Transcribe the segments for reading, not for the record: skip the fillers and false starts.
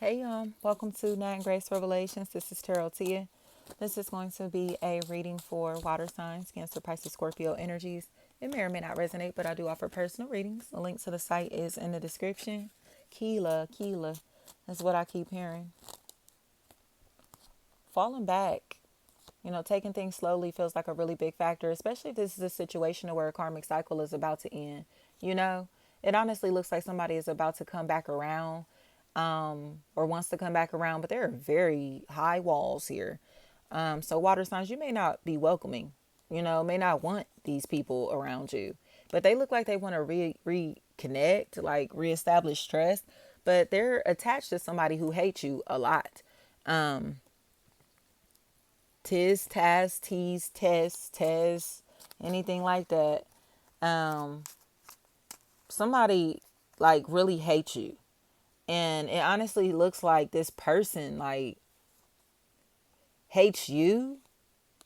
Hey y'all, welcome to Nine Grace Revelations. This is Tarot Tia. This is going to be a reading for water signs, Cancer, Pisces, Scorpio energies. It may or may not resonate, but I do offer personal readings. The link to the site is in the description. Keela, that's what I keep hearing. Falling back, taking things slowly feels like a really big factor, especially if this is a situation where a karmic cycle is about to end. You know, it honestly looks like somebody is about to come back around, or wants to come back around, but there are very high walls here. So water signs, you may not be welcoming, may not want these people around you, but they look like they want to reconnect, like reestablish trust, but they're attached to somebody who hates you a lot. Um, Tiz, Taz, Tease, Tez, anything like that. Um, Somebody like really hates you. And it honestly looks like this person like hates you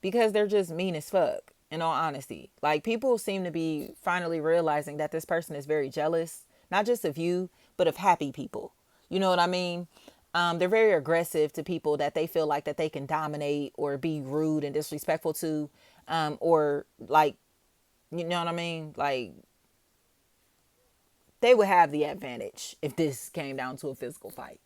because they're just mean as fuck, in all honesty. Like people seem to be finally realizing that this person is very jealous, not just of you, but of happy people. You know what I mean? They're very aggressive to people that they feel like that they can dominate or be rude and disrespectful to, or like, you know what I mean? Like they would have the advantage if this came down to a physical fight.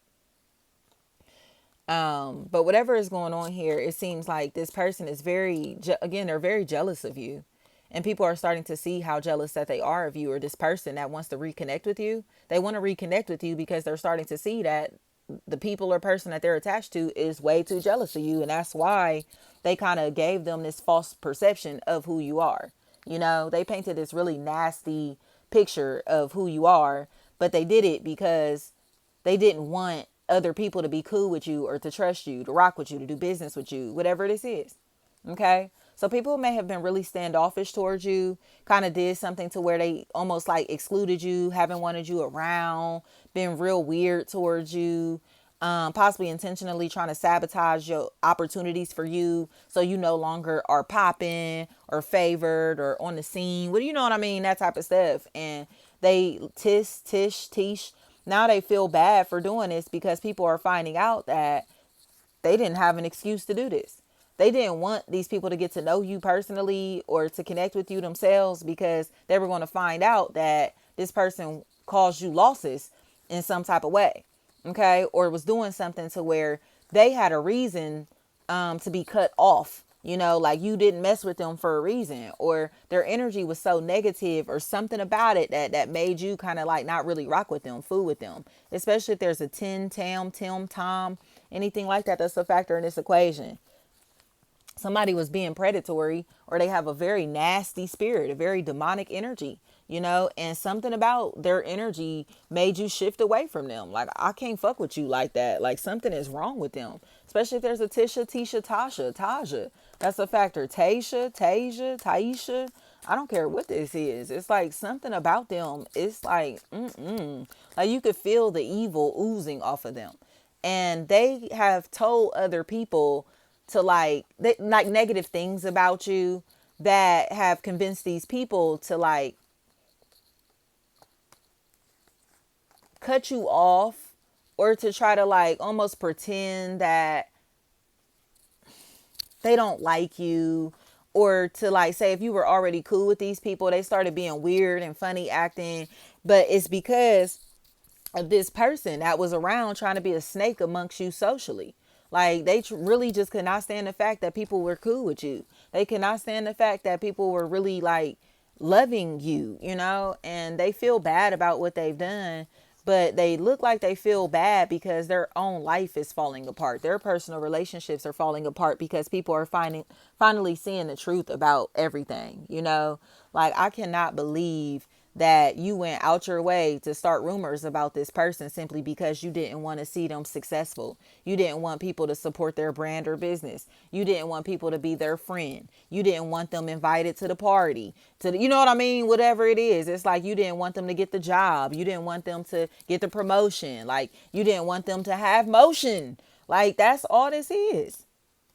But whatever is going on here, it seems like this person is again, they're very jealous of you. And people are starting to see how jealous that they are of you, or this person that wants to reconnect with you. They want to reconnect with you because they're starting to see that the people or person that they're attached to is way too jealous of you. And that's why they kind of gave them this false perception of who you are. They painted this really nasty picture of who you are, but they did it because they didn't want other people to be cool with you or to trust you, to rock with you, to do business with you, whatever this is. Okay. So people may have been really standoffish towards you, kind of did something to where they almost like excluded you, haven't wanted you around, been real weird towards you, possibly intentionally trying to sabotage your opportunities for you so you no longer are popping or favored or on the scene. What do you know what I mean? That type of stuff. And they tish, now they feel bad for doing this because people are finding out that they didn't have an excuse to do this. They didn't want these people to get to know you personally or to connect with you themselves because they were going to find out that this person caused you losses in some type of way. Okay. Or was doing something to where they had a reason to be cut off. Like you didn't mess with them for a reason, or their energy was so negative or something about it that made you kind of like not really rock with them, fool with them, especially if there's a tin, tam, tim, tom, anything like that. That's a factor in this equation. Somebody was being predatory, or they have a very nasty spirit, a very demonic energy, and something about their energy made you shift away from them. Like, I can't fuck with you like that. Like, something is wrong with them, especially if there's a Tisha, Tisha, Tasha, Taja. That's a factor. Tasha, Tasia, Taisha. I don't care what this is. It's like something about them. It's like, like you could feel the evil oozing off of them. And they have told other people to like negative things about you that have convinced these people to like cut you off, or to try to like almost pretend that they don't like you, or to like say if you were already cool with these people, they started being weird and funny acting, but it's because of this person that was around trying to be a snake amongst you socially. Like they really just could not stand the fact that people were cool with you. They could not stand the fact that people were really like loving you, and they feel bad about what they've done, but they look like they feel bad because their own life is falling apart. Their personal relationships are falling apart because people are finally seeing the truth about everything, Like I cannot believe that you went out your way to start rumors about this person simply because you didn't want to see them successful. You didn't want people to support their brand or business. You didn't want people to be their friend. You didn't want them invited to the party, you know what I mean? Whatever it is, it's like you didn't want them to get the job. You didn't want them to get the promotion. Like you didn't want them to have motion. Like that's all this is.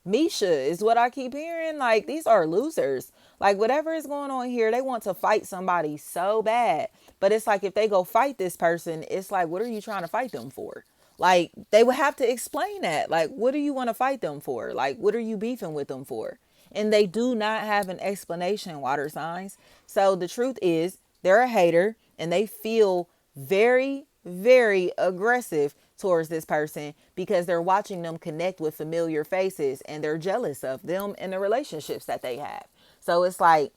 Misha is what I keep hearing. Like these are losers. Like whatever is going on here, they want to fight somebody so bad. But it's like if they go fight this person, it's like, what are you trying to fight them for? Like, they would have to explain that. Like, what do you want to fight them for? Like, what are you beefing with them for? And they do not have an explanation, water signs. So the truth is, they're a hater and they feel very, very aggressive towards this person because they're watching them connect with familiar faces and they're jealous of them and the relationships that they have. So it's like,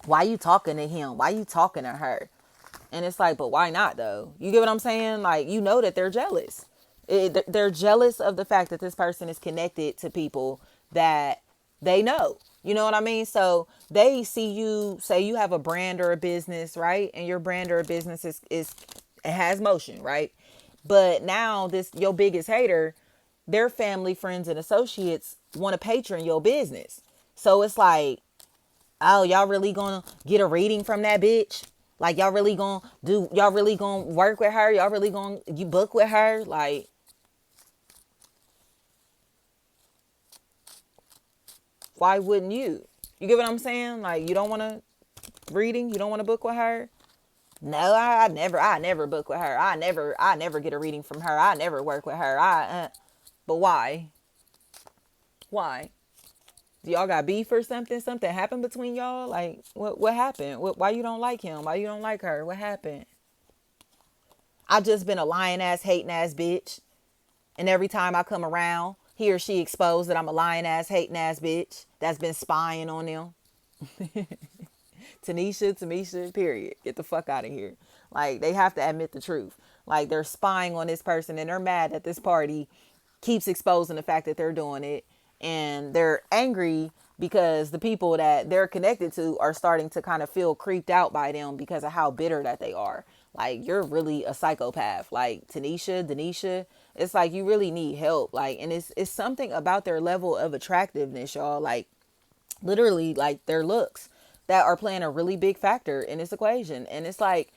why you talking to him? Why you talking to her? And it's like, but why not though? You get what I'm saying? Like, you know that they're jealous. They're jealous of the fact that this person is connected to people that they know. You know what I mean? So they see you, say you have a brand or a business, right? And your brand or a business is it has motion, right? But now this your biggest hater, their family, friends, and associates want to patron your business. So it's like, oh, y'all really gonna get a reading from that bitch? Like, y'all really gonna work with her? Y'all really gonna, you book with her? Like, why wouldn't you? You get what I'm saying? Like, you don't want to reading? You don't want to book with her? No, I never book with her. I never get a reading from her. I never work with her. But why? Why? Do y'all got beef or something? Something happened between y'all? Like, what happened? Why you don't like him? Why you don't like her? What happened? I just been a lying ass, hating ass bitch. And every time I come around, he or she exposed that I'm a lying ass, hating ass bitch that's been spying on them. Tamisha, period. Get the fuck out of here. Like, they have to admit the truth. Like, they're spying on this person and they're mad that this party keeps exposing the fact that they're doing it. And they're angry because the people that they're connected to are starting to kind of feel creeped out by them because of how bitter that they are. Like, you're really a psychopath. Like, Denisha, it's like you really need help. Like, and it's something about their level of attractiveness, y'all. Like, literally, like, their looks that are playing a really big factor in this equation. And it's like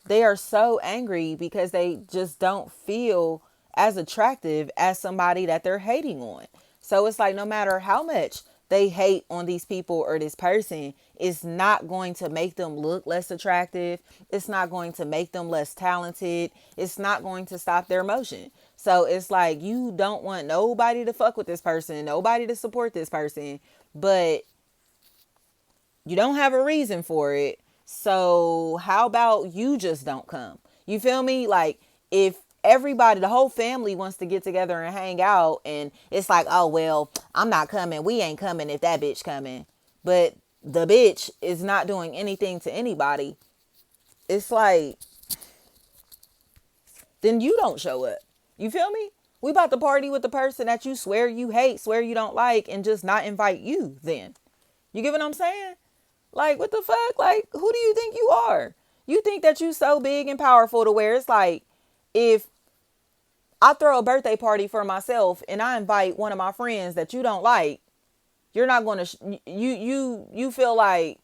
they are so angry because they just don't feel as attractive as somebody that they're hating on. So it's like, no matter how much they hate on these people or this person, it's not going to make them look less attractive. It's not going to make them less talented. It's not going to stop their motion. So it's like, you don't want nobody to fuck with this person, nobody to support this person, but you don't have a reason for it. So how about you just don't come? You feel me? Like, if everybody, the whole family wants to get together and hang out and it's like, oh, well, I'm not coming. We ain't coming if that bitch coming. But the bitch is not doing anything to anybody. It's like, then you don't show up. You feel me? We about to party with the person that you swear you hate, swear you don't like, and just not invite you then. You get what I'm saying? Like, what the fuck? Like, who do you think you are? You think that you so big and powerful to where it's like, if I throw a birthday party for myself and I invite one of my friends that you don't like, you're not going to, you feel like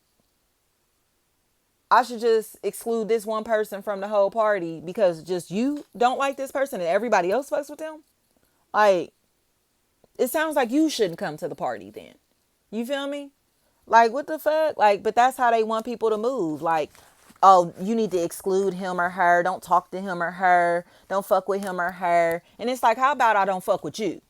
I should just exclude this one person from the whole party because just you don't like this person and everybody else fucks with them? Like, it sounds like you shouldn't come to the party then. You feel me? Like, what the fuck? Like, but that's how they want people to move. Like, oh, you need to exclude him or her. Don't talk to him or her. Don't fuck with him or her. And it's like, how about I don't fuck with you?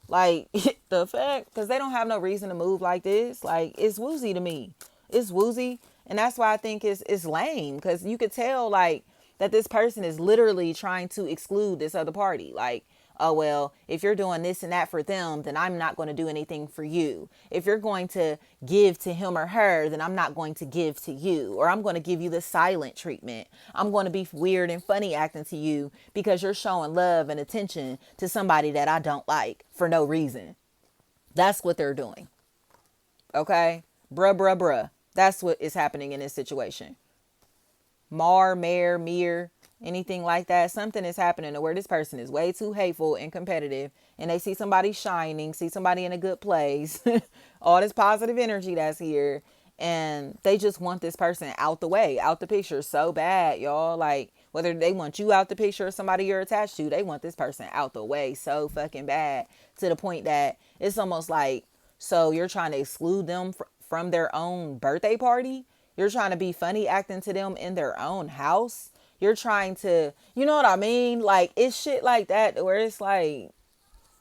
Like, the fuck? Because they don't have no reason to move like this. Like, it's woozy to me. It's woozy. And that's why I think it's lame. Because you could tell, like, that this person is literally trying to exclude this other party. Like, oh, well, if you're doing this and that for them, then I'm not going to do anything for you. If you're going to give to him or her, then I'm not going to give to you. Or I'm going to give you the silent treatment. I'm going to be weird and funny acting to you because you're showing love and attention to somebody that I don't like for no reason. That's what they're doing. Okay? Bruh. That's what is happening in this situation. Mayor, anything like that. Something is happening to where this person is way too hateful and competitive and they see somebody shining, see somebody in a good place, all this positive energy that's here, and they just want this person out the way, out the picture so bad, y'all. Like, whether they want you out the picture or somebody you're attached to, they want this person out the way so fucking bad to the point that it's almost like, so you're trying to exclude them from their own birthday party? You're trying to be funny acting to them in their own house? You're trying to, you know what I mean? Like, it's shit like that where it's like,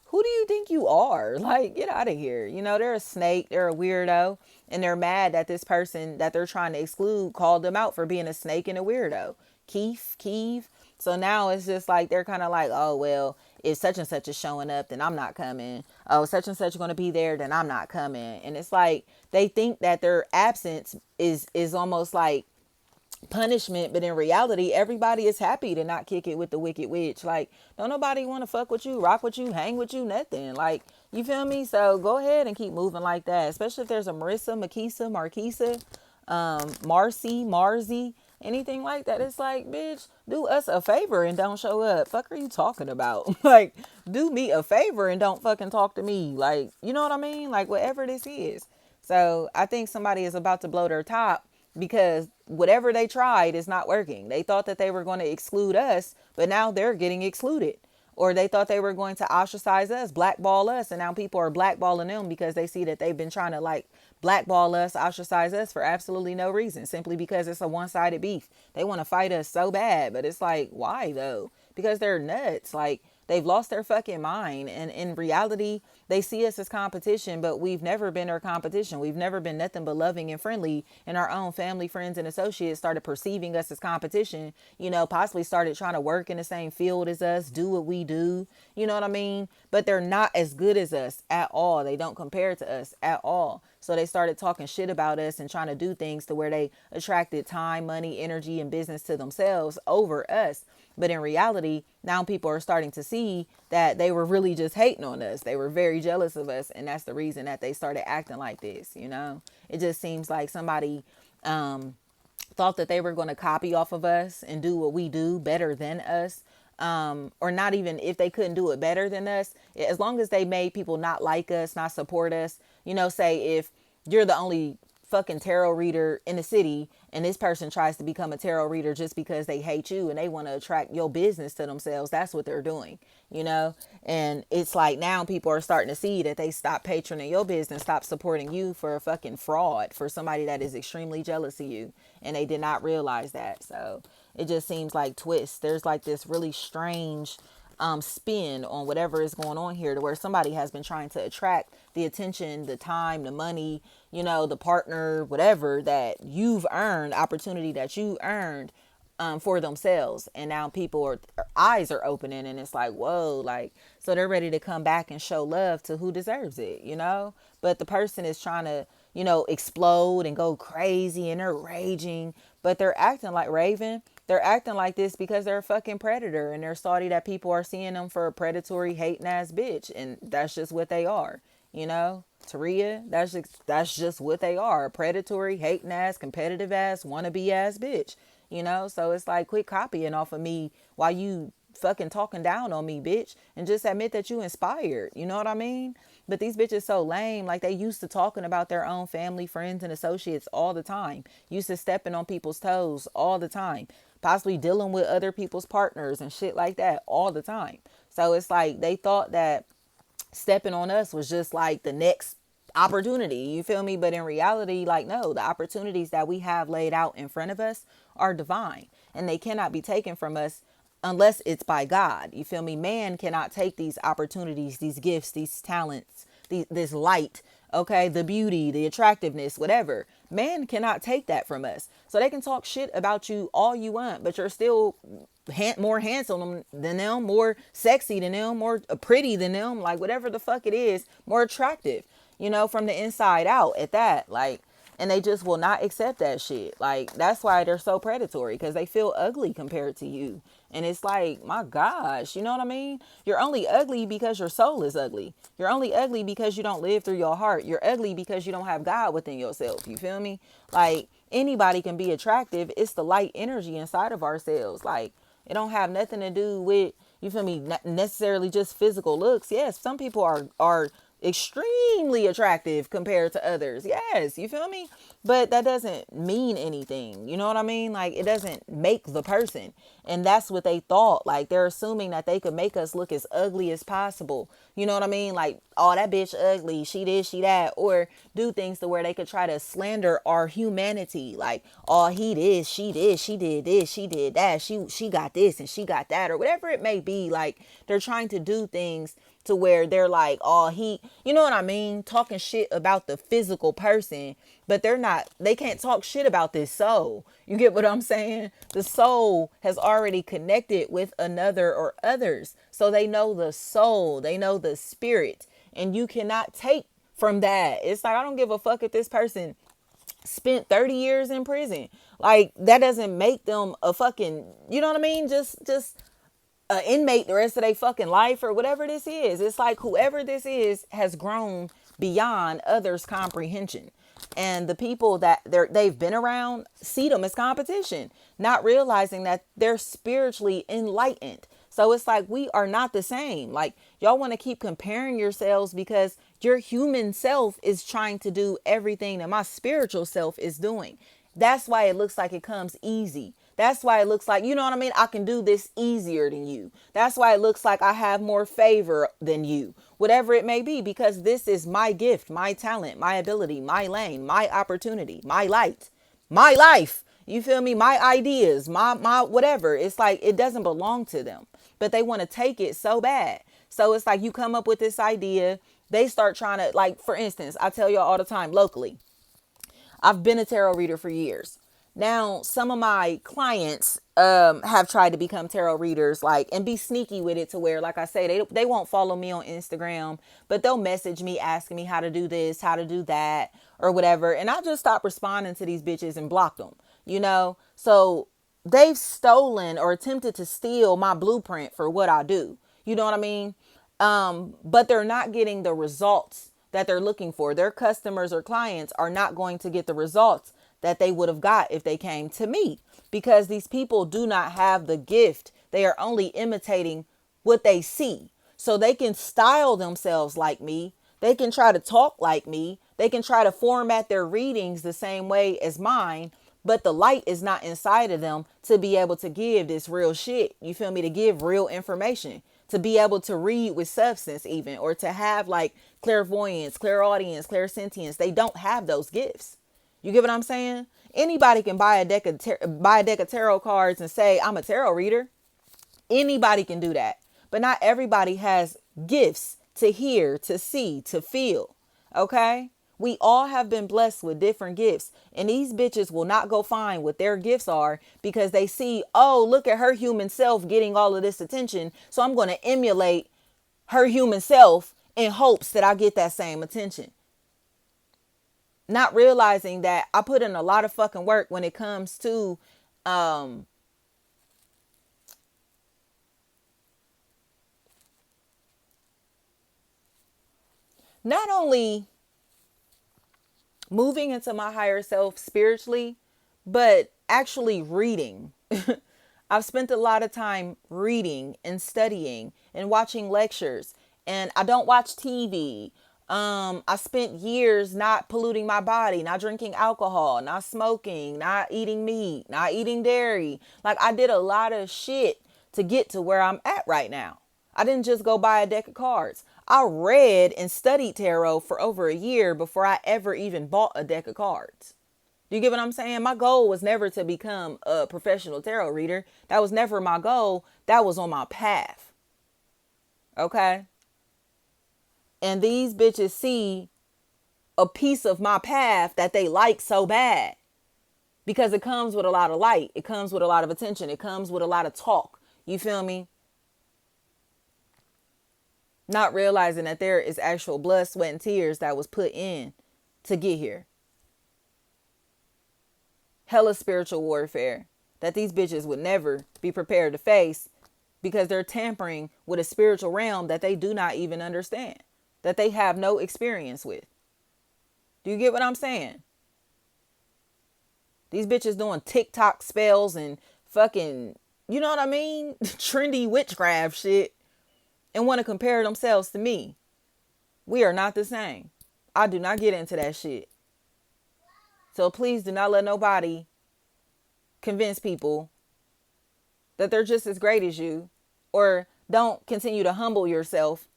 who do you think you are? Like, get out of here. You know, they're a snake, they're a weirdo, and they're mad that this person that they're trying to exclude called them out for being a snake and a weirdo. Keith. So now it's just like they're kind of like, oh, well, if such and such is showing up, then I'm not coming. Oh, such and such is going to be there, then I'm not coming. And it's like they think that their absence is almost like punishment, but in reality everybody is happy to not kick it with the wicked witch. Like, don't nobody want to fuck with you, rock with you, hang with you, nothing. Like, you feel me? So go ahead and keep moving like that, especially if there's a Marissa, Makisa, Marquisa, Marzi, anything like that. It's like, bitch, do us a favor and don't show up. Fuck are you talking about? Like, do me a favor and don't fucking talk to me. Like, you know what I mean? Like, whatever this is. So I think somebody is about to blow their top because whatever they tried is not working. They thought that they were going to exclude us, but now they're getting excluded. Or they thought they were going to ostracize us, blackball us, and now people are blackballing them because they see that they've been trying to like blackball us, ostracize us for absolutely no reason, simply because it's a one-sided beef. They want to fight us so bad, but it's like, why though? Because they're nuts. Like, they've lost their fucking mind. And in reality, they see us as competition, but we've never been our competition. We've never been nothing but loving and friendly. And our own family, friends, and associates started perceiving us as competition, you know, possibly started trying to work in the same field as us, do what we do. You know what I mean? But they're not as good as us at all. They don't compare to us at all. So they started talking shit about us and trying to do things to where they attracted time, money, energy, and business to themselves over us. But in reality, now people are starting to see that they were really just hating on us. They were very jealous of us. And that's the reason that they started acting like this. You know, it just seems like somebody thought that they were going to copy off of us and do what we do better than us. Or not even if they couldn't do it better than us, as long as they made people not like us, not support us. You know, say if you're the only fucking tarot reader in the city and this person tries to become a tarot reader just because they hate you and they want to attract your business to themselves, that's what they're doing, you know. And it's like now people are starting to see that they stop patroning your business, stop supporting you for a fucking fraud, for somebody that is extremely jealous of you, and they did not realize that. So it just seems like twists. There's like this really strange spin on whatever is going on here, to where somebody has been trying to attract the attention, the time, the money, you know, the partner, whatever that you've earned, opportunity that you earned for themselves. And now people are, eyes are opening, and it's like, whoa, like, so they're ready to come back and show love to who deserves it, you know. But the person is trying to, you know, explode and go crazy, and they're raging, but they're acting like Raven. They're acting like this because they're a fucking predator, and they're salty that people are seeing them for a predatory, hating ass bitch, and that's just what they are, you know. Taria, that's just what they are, a predatory, hating ass, competitive ass, wannabe ass bitch, you know. So it's like, quit copying off of me while you fucking talking down on me, bitch, and just admit that you inspired. You know what I mean? But these bitches so lame. Like, they used to talking about their own family, friends, and associates all the time. Used to stepping on people's toes all the time. Possibly dealing with other people's partners and shit like that all the time. So it's like they thought that stepping on us was just like the next opportunity, you feel me? But in reality, like, no, the opportunities that we have laid out in front of us are divine, and they cannot be taken from us unless it's by God. You feel me? Man cannot take these opportunities, these gifts, these talents, this light, okay, the beauty, the attractiveness, whatever. Man cannot take that from us. So they can talk shit about you all you want, but you're still more handsome than them, more sexy than them, more pretty than them, like whatever the fuck it is, more attractive, you know, from the inside out at that. Like, and they just will not accept that shit. Like, that's why they're so predatory, because they feel ugly compared to you. And it's like, my gosh, you know what I mean? You're only ugly because your soul is ugly. You're only ugly because you don't live through your heart. You're ugly because you don't have God within yourself. You feel me? Like, anybody can be attractive. It's the light energy inside of ourselves. Like, it don't have nothing to do with, you feel me, not necessarily just physical looks. Yes, some people are extremely attractive compared to others. Yes, you feel me? But that doesn't mean anything. You know what I mean? Like, it doesn't make the person. And that's what they thought. Like, they're assuming that they could make us look as ugly as possible. You know what I mean? Like, oh, that bitch ugly. She this, she that. Or do things to where they could try to slander our humanity. Like, oh, he this, she did this, she did that. She got this and she got that, or whatever it may be. Like, they're trying to do things to where they're like, oh, you know what I mean? Talking shit about the physical person, but they can't talk shit about this soul. You get what I'm saying? The soul has already connected with another or others. So they know the soul, they know the spirit, and you cannot take from that. It's like, I don't give a fuck if this person spent 30 years in prison. Like, that doesn't make them a fucking, you know what I mean? Just an inmate the rest of their fucking life or whatever this is. It's like, whoever this is has grown beyond others' comprehension. And the people that they've been around see them as competition, not realizing that they're spiritually enlightened. So it's like, we are not the same. Like, y'all want to keep comparing yourselves because your human self is trying to do everything that my spiritual self is doing. That's why it looks like it comes easy. That's why it looks like, you know what I mean? I can do this easier than you. That's why it looks like I have more favor than you. Whatever it may be, because this is my gift, my talent, my ability, my lane, my opportunity, my light, my life. You feel me? My ideas, my whatever. It's like, it doesn't belong to them, but they want to take it so bad. So it's like, you come up with this idea. They start trying to, like, for instance, I tell y'all all the time locally, I've been a tarot reader for years. Now, some of my clients have tried to become tarot readers, like, and be sneaky with it to where, like I say, they won't follow me on Instagram, but they'll message me asking me how to do this, how to do that, or whatever. And I just stop responding to these bitches and block them, you know? So they've stolen or attempted to steal my blueprint for what I do. You know what I mean? But they're not getting the results that they're looking for. Their customers or clients are not going to get the results that they would have got if they came to me, because these people do not have the gift. They are only imitating what they see. So they can style themselves like me. They can try to talk like me. They can try to format their readings the same way as mine, but the light is not inside of them to be able to give this real shit. You feel me? To give real information, to be able to read with substance even, or to have like clairvoyance, clairaudience, clairsentience. They don't have those gifts. You get what I'm saying? Anybody can buy a deck of tarot cards and say, I'm a tarot reader. Anybody can do that. But not everybody has gifts to hear, to see, to feel. Okay? We all have been blessed with different gifts. And these bitches will not go find what their gifts are because they see, oh, look at her human self getting all of this attention. So I'm going to emulate her human self in hopes that I get that same attention. Not realizing that I put in a lot of fucking work when it comes to not only moving into my higher self spiritually, but actually reading. I've spent a lot of time reading and studying and watching lectures, and I don't watch TV. I spent years not polluting my body, not drinking alcohol, not smoking, not eating meat, not eating dairy. Like, I did a lot of shit to get to where I'm at right now. I didn't just go buy a deck of cards. I read and studied tarot for over a year before I ever even bought a deck of cards. Do you get what I'm saying? My goal was never to become a professional tarot reader. That was never my goal. That was on my path. Okay? And these bitches see a piece of my path that they like so bad because it comes with a lot of light. It comes with a lot of attention. It comes with a lot of talk. You feel me? Not realizing that there is actual blood, sweat, and tears that was put in to get here. Hella spiritual warfare that these bitches would never be prepared to face because they're tampering with a spiritual realm that they do not even understand, that they have no experience with. Do you get what I'm saying? These bitches doing TikTok spells and fucking, you know what I mean? Trendy witchcraft shit, and want to compare themselves to me. We are not the same. I do not get into that shit. So please do not let nobody convince people that they're just as great as you, or don't continue to humble yourself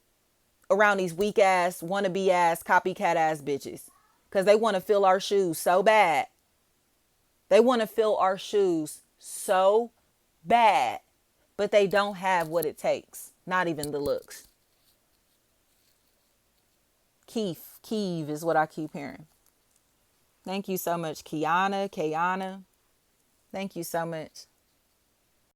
around these weak ass, wannabe ass, copycat ass bitches. Because they want to fill our shoes so bad. They want to fill our shoes so bad, but they don't have what it takes. Not even the looks. Keeve is what I keep hearing. Thank you so much, Kiana. Thank you so much.